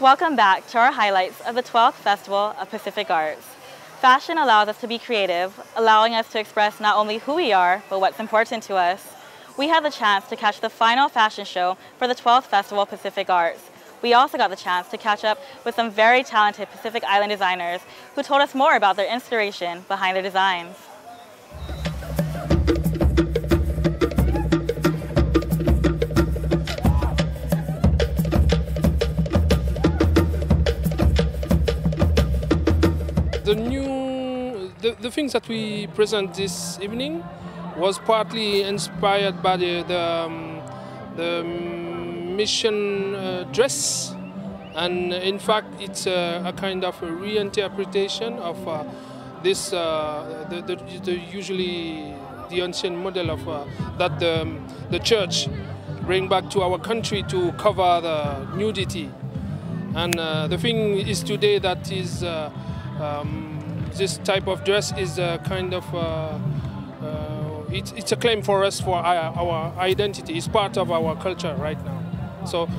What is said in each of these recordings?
Welcome back to our highlights of the 12th Festival of Pacific Arts. Fashion allows us to be creative, allowing us to express not only who we are, but what's important to us. We had the chance to catch the final fashion show for the 12th Festival of Pacific Arts. We also got the chance to catch up with some very talented Pacific Island designers who told us more about their inspiration behind their designs. The things that we present this evening was partly inspired by the mission dress, and in fact it's a kind of a reinterpretation of this usually the ancient model of that the church bring back to our country to cover the nudity. And the thing is today that is this type of dress is a kind of it's a claim for us for our identity. It's part of our culture right now. So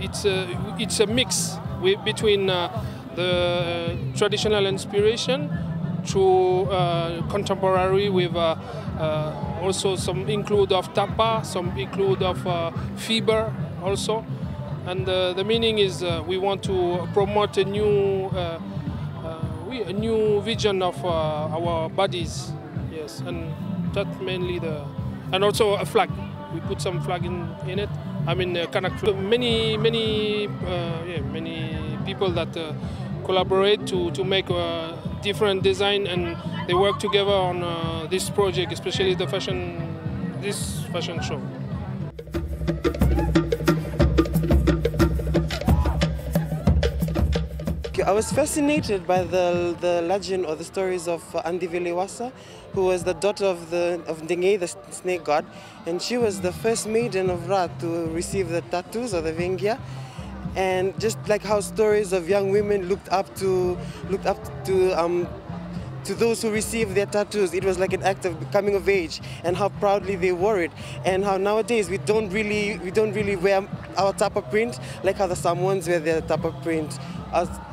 it's a mix between the traditional inspiration through contemporary with also some include of tapa, some include of fiber also. And the meaning is we want to promote a new vision of our bodies, yes, and that mainly and also a flag. We put some flag in it. I mean, Kanak flag. Many people that collaborate to make a different design, and they work together on this project, especially this fashion show. I was fascinated by the legend or the stories of Andi Viliwasa, who was the daughter of Ndenge, the snake god, and she was the first maiden of Ra to receive the tattoos or the vengia. And just like how stories of young women looked up to those who received their tattoos, it was like an act of coming of age, and how proudly they wore it, and how nowadays we don't really wear our tapa print like how the Samoans wear their tapa print.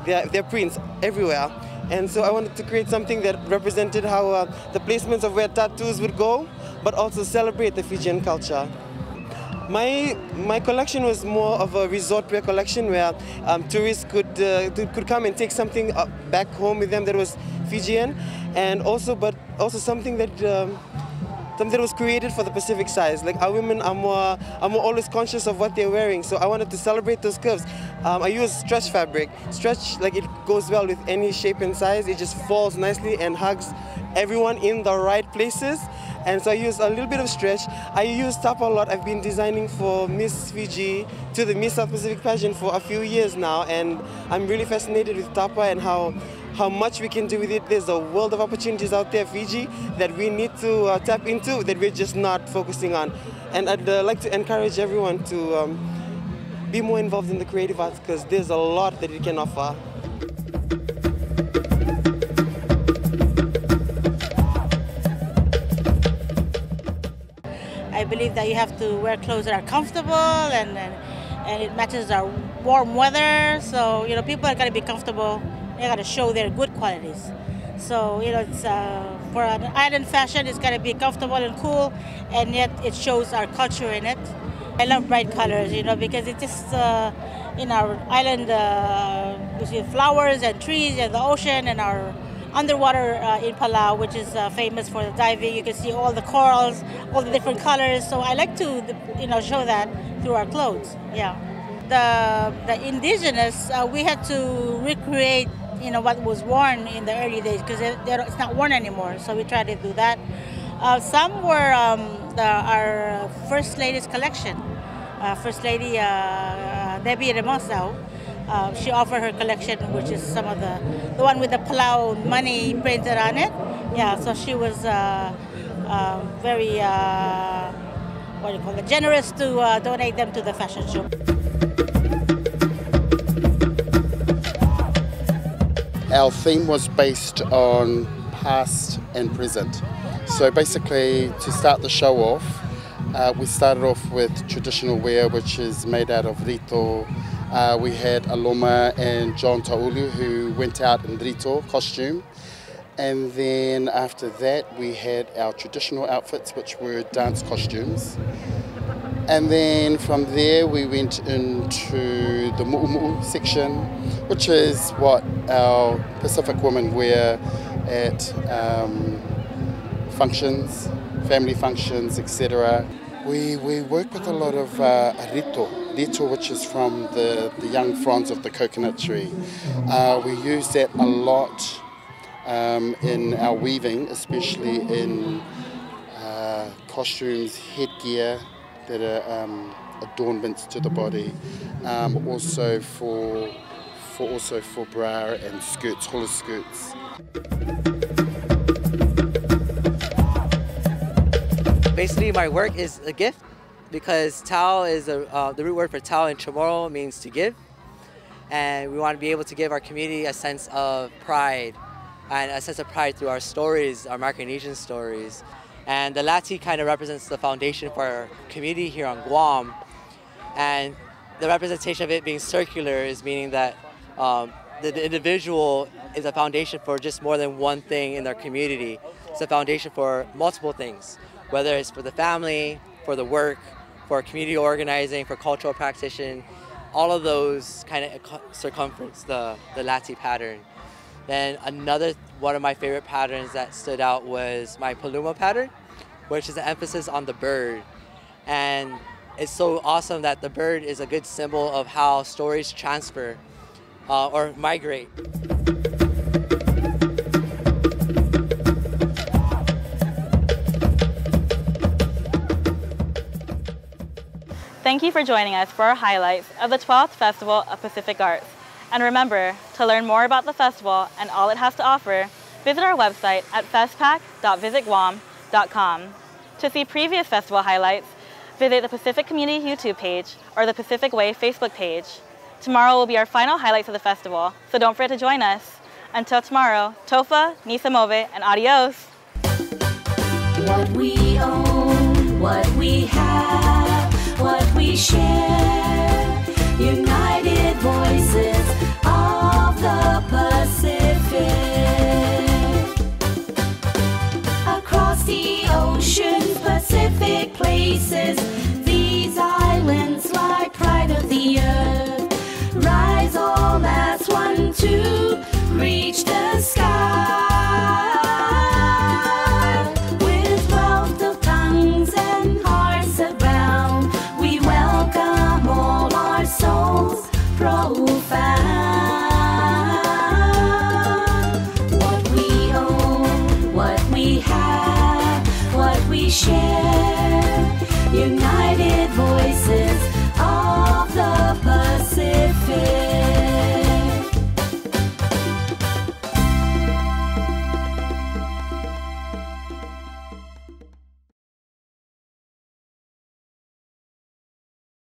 Their prints everywhere. And so I wanted to create something that represented how the placements of where tattoos would go, but also celebrate the Fijian culture. My collection was more of a resort wear collection where tourists could come and take something back home with them that was Fijian, and also something that was created for the Pacific size. Like our women are more always conscious of what they're wearing, so I wanted to celebrate those curves. I use stretch fabric. Stretch, like, it goes well with any shape and size. It just falls nicely and hugs everyone in the right places. And so I use a little bit of stretch. I use tapa a lot. I've been designing for Miss Fiji to the Miss South Pacific pageant for a few years now, and I'm really fascinated with tapa and how much we can do with it. There's a world of opportunities out there, Fiji, that we need to tap into, that we're just not focusing on. And I'd like to encourage everyone to be more involved in the creative arts, because there's a lot that it can offer. I believe that you have to wear clothes that are comfortable and it matches our warm weather. So, you know, people are going to be comfortable. They got to show their good qualities. So, you know, it's for an island fashion, it's got to be comfortable and cool, and yet it shows our culture in it. I love bright colors, you know, because it just in our island, we see flowers and trees and the ocean, and our underwater in Palau, which is famous for the diving. You can see all the corals, all the different colors. So I like to, you know, show that through our clothes. Yeah, the indigenous, we had to recreate, you know, what was worn in the early days, because it's not worn anymore. So we tried to do that. Some were our First Lady's collection. First Lady Debbie Remosao, she offered her collection, which is some of the one with the Palau money printed on it. Yeah, so she was very what do you call it, generous to donate them to the fashion show. Our theme was based on past and present. So basically, to start the show off, we started off with traditional wear, which is made out of rito, We had Aloma and John Taulu who went out in rito costume. And then after that we had our traditional outfits, which were dance costumes. And then from there we went into the mu'umu'u section, which is what our Pacific women wear at functions, family functions, etc. We work with a lot of rito, which is from the young fronds of the coconut tree. We use that a lot in our weaving, especially in costumes, headgear that are adornments to the body. Also for bra and skirts, hula skirts. Basically, my work is a gift because tau is the root word for tau in Chamorro means to give, and we want to be able to give our community a sense of pride, and a sense of pride through our stories, our Micronesian stories. And the lati kind of represents the foundation for our community here on Guam, and the representation of it being circular is meaning that the individual is a foundation for just more than one thing in their community. It's a foundation for multiple things, whether it's for the family, for the work, for community organizing, for cultural practitioner. All of those kind of circumference the lati pattern. Then another one of my favorite patterns that stood out was my paluma pattern, which is an emphasis on the bird. And it's so awesome that the bird is a good symbol of how stories transfer or migrate. Thank you for joining us for our highlights of the 12th Festival of Pacific Arts. And remember, to learn more about the festival and all it has to offer, visit our website at festpac.visitguam.com. To see previous festival highlights, visit the Pacific Community YouTube page or the Pacific Way Facebook page. Tomorrow will be our final highlights of the festival, so don't forget to join us. Until tomorrow, tofa, nisa move, and adios. What we own, what we have, what we share, united voices of the Pacific. Across the ocean, Pacific places, these islands lie pride of the earth. Rise all as one to reach the sky. With wealth of tongues and hearts abound, we welcome all our souls profound. What we own, what we have, what we share, united voices of the Pacific.